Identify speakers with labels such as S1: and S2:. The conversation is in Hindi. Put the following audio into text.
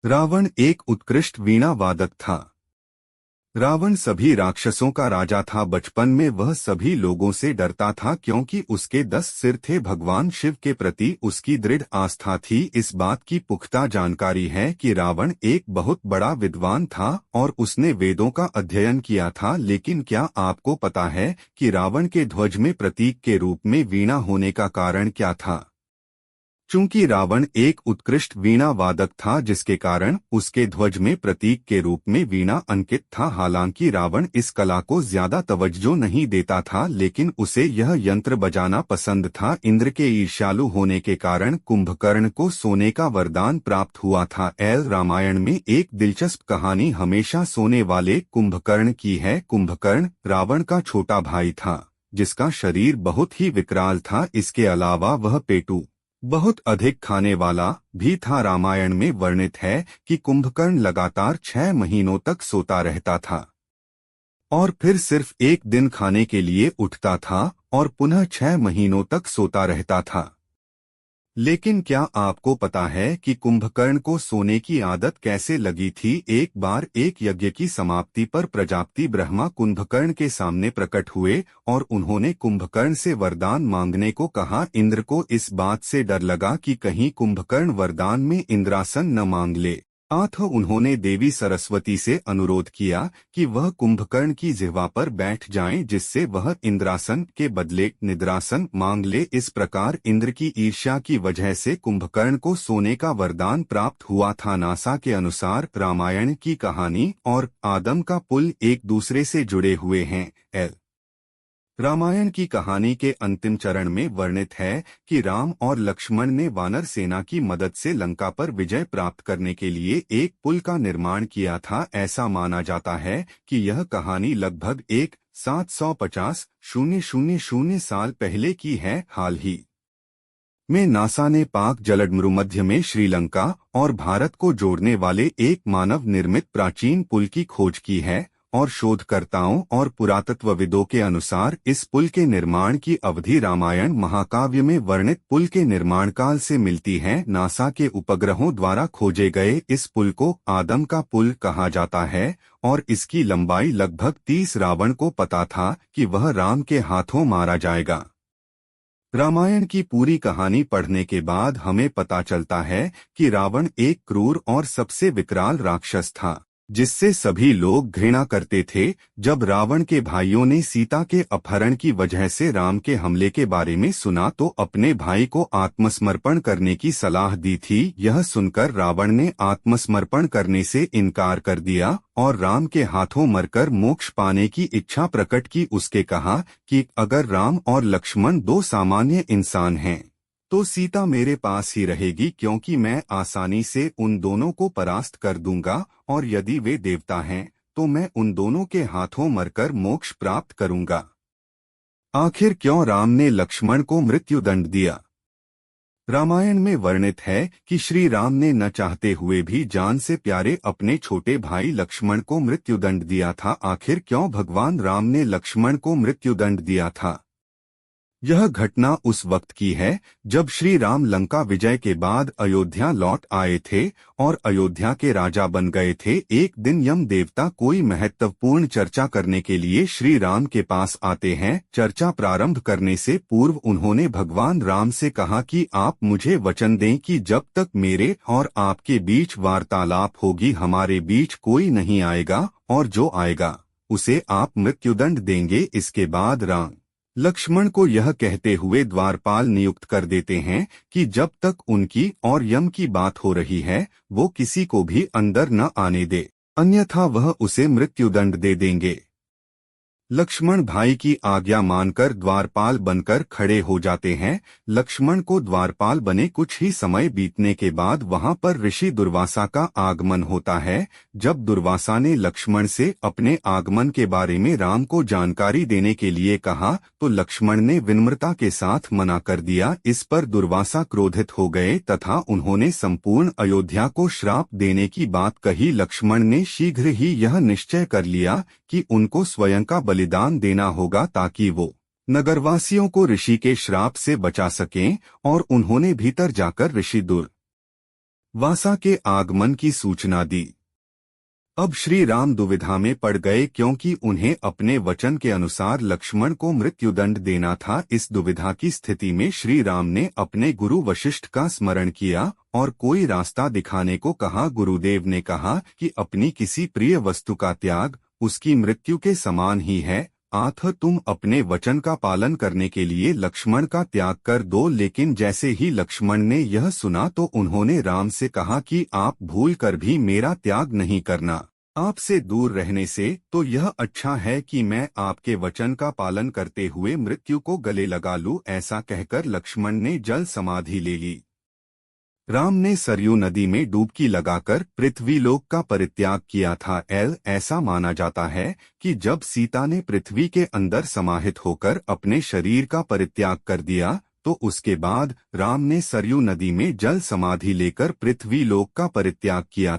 S1: रावण एक उत्कृष्ट वीणा वादक था। रावण सभी राक्षसों का राजा था। बचपन में वह सभी लोगों से डरता था क्योंकि उसके 10 सिर थे। भगवान शिव के प्रति उसकी दृढ़ आस्था थी। इस बात की पुख्ता जानकारी है कि रावण एक बहुत बड़ा विद्वान था और उसने वेदों का अध्ययन किया था। लेकिन क्या आपको पता है कि रावण के ध्वज में प्रतीक के रूप में वीणा होने का कारण क्या था? चूंकि रावण एक उत्कृष्ट वीणा वादक था, जिसके कारण उसके ध्वज में प्रतीक के रूप में वीणा अंकित था। हालांकि रावण इस कला को ज्यादा तवज्जो नहीं देता था, लेकिन उसे यह यंत्र बजाना पसंद था। इंद्र के ईर्ष्यालु होने के कारण कुंभकर्ण को सोने का वरदान प्राप्त हुआ था। रामायण में एक दिलचस्प कहानी हमेशा सोने वाले कुंभकर्ण की है। कुंभकर्ण रावण का छोटा भाई था, जिसका शरीर बहुत ही विकराल था। इसके अलावा वह पेटू बहुत अधिक खाने वाला भी था। रामायण में वर्णित है कि कुंभकर्ण लगातार 6 महीनों तक सोता रहता था और फिर सिर्फ एक दिन खाने के लिए उठता था और पुनः 6 महीनों तक सोता रहता था। लेकिन क्या आपको पता है कि कुंभकर्ण को सोने की आदत कैसे लगी थी? एक बार एक यज्ञ की समाप्ति पर प्रजापति ब्रह्मा कुंभकर्ण के सामने प्रकट हुए और उन्होंने कुंभकर्ण से वरदान मांगने को कहा। इंद्र को इस बात से डर लगा कि कहीं कुंभकर्ण वरदान में इंद्रासन न मांग ले। उन्होंने देवी सरस्वती से अनुरोध किया कि वह कुंभकर्ण की जिह्वा पर बैठ जाएं, जिससे वह इंद्रासन के बदले निद्रासन मांग ले। इस प्रकार इंद्र की ईर्ष्या की वजह से कुंभकर्ण को सोने का वरदान प्राप्त हुआ था। नासा के अनुसार रामायण की कहानी और आदम का पुल एक दूसरे से जुड़े हुए हैं। रामायण की कहानी के अंतिम चरण में वर्णित है कि राम और लक्ष्मण ने वानर सेना की मदद से लंका पर विजय प्राप्त करने के लिए एक पुल का निर्माण किया था। ऐसा माना जाता है कि यह कहानी लगभग 750,000 साल पहले की है। हाल ही में नासा ने पाक जलमरूमध्य में श्रीलंका और भारत को जोड़ने वाले एक मानव निर्मित प्राचीन पुल की खोज की है और शोधकर्ताओं और पुरातत्वविदों के अनुसार इस पुल के निर्माण की अवधि रामायण महाकाव्य में वर्णित पुल के निर्माण काल से मिलती है। नासा के उपग्रहों द्वारा खोजे गए इस पुल को आदम का पुल कहा जाता है और इसकी लंबाई लगभग 30। रावण को पता था कि वह राम के हाथों मारा जाएगा। रामायण की पूरी कहानी पढ़ने के बाद हमें पता चलता है कि रावण एक क्रूर और सबसे विकराल राक्षस था, जिससे सभी लोग घृणा करते थे। जब रावण के भाइयों ने सीता के अपहरण की वजह से राम के हमले के बारे में सुना तो अपने भाई को आत्मसमर्पण करने की सलाह दी थी। यह सुनकर रावण ने आत्मसमर्पण करने से इनकार कर दिया और राम के हाथों मरकर मोक्ष पाने की इच्छा प्रकट की। उसके कहा कि अगर राम और लक्ष्मण 2 सामान्य इंसान हैं तो सीता मेरे पास ही रहेगी, क्योंकि मैं आसानी से उन दोनों को परास्त कर दूंगा, और यदि वे देवता हैं तो मैं उन दोनों के हाथों मरकर मोक्ष प्राप्त करूंगा। आखिर क्यों राम ने लक्ष्मण को मृत्युदंड दिया? रामायण में वर्णित है कि श्री राम ने न चाहते हुए भी जान से प्यारे अपने छोटे भाई लक्ष्मण को मृत्युदंड दिया था। आखिर क्यों भगवान राम ने लक्ष्मण को मृत्युदंड दिया था? यह घटना उस वक्त की है जब श्री राम लंका विजय के बाद अयोध्या लौट आए थे और अयोध्या के राजा बन गए थे। एक दिन यम देवता कोई महत्वपूर्ण चर्चा करने के लिए श्री राम के पास आते हैं। चर्चा प्रारंभ करने से पूर्व उन्होंने भगवान राम से कहा कि आप मुझे वचन दें कि जब तक मेरे और आपके बीच वार्तालाप होगी हमारे बीच कोई नहीं आएगा, और जो आएगा उसे आप मृत्युदंड देंगे। इसके बाद राम लक्ष्मण को यह कहते हुए द्वारपाल नियुक्त कर देते हैं कि जब तक उनकी और यम की बात हो रही है वो किसी को भी अंदर न आने दे, अन्यथा वह उसे मृत्युदंड दे देंगे। लक्ष्मण भाई की आज्ञा मानकर द्वारपाल बनकर खड़े हो जाते हैं। लक्ष्मण को द्वारपाल बने कुछ ही समय बीतने के बाद वहां पर ऋषि दुर्वासा का आगमन होता है। जब दुर्वासा ने लक्ष्मण से अपने आगमन के बारे में राम को जानकारी देने के लिए कहा तो लक्ष्मण ने विनम्रता के साथ मना कर दिया। इस पर दुर्वासा क्रोधित हो गए तथा उन्होंने संपूर्ण अयोध्या को श्राप देने की बात कही। लक्ष्मण ने शीघ्र ही यह निश्चय कर लिया कि उनको स्वयं का बलिदान देना होगा ताकि वो नगरवासियों को ऋषि के श्राप से बचा सकें, और उन्होंने भीतर जाकर ऋषि वासा के आगमन की सूचना दी। अब श्री राम दुविधा में पड़ गए क्योंकि उन्हें अपने वचन के अनुसार लक्ष्मण को मृत्युदंड देना था। इस दुविधा की स्थिति में श्री राम ने अपने गुरु वशिष्ठ का स्मरण किया और कोई रास्ता दिखाने को कहा। गुरुदेव ने कहा कि अपनी किसी प्रिय वस्तु का त्याग उसकी मृत्यु के समान ही है, अतः तुम अपने वचन का पालन करने के लिए लक्ष्मण का त्याग कर दो। लेकिन जैसे ही लक्ष्मण ने यह सुना तो उन्होंने राम से कहा कि आप भूल कर भी मेरा त्याग नहीं करना। आपसे दूर रहने से तो यह अच्छा है कि मैं आपके वचन का पालन करते हुए मृत्यु को गले लगा लूं। ऐसा कहकर लक्ष्मण ने जल समाधि ले ली। राम ने सरयू नदी में डुबकी लगाकर पृथ्वीलोक का परित्याग किया था। ऐसा माना जाता है कि जब सीता ने पृथ्वी के अंदर समाहित होकर अपने शरीर का परित्याग कर दिया तो उसके बाद राम ने सरयू नदी में जल समाधि लेकर पृथ्वीलोक का परित्याग किया था।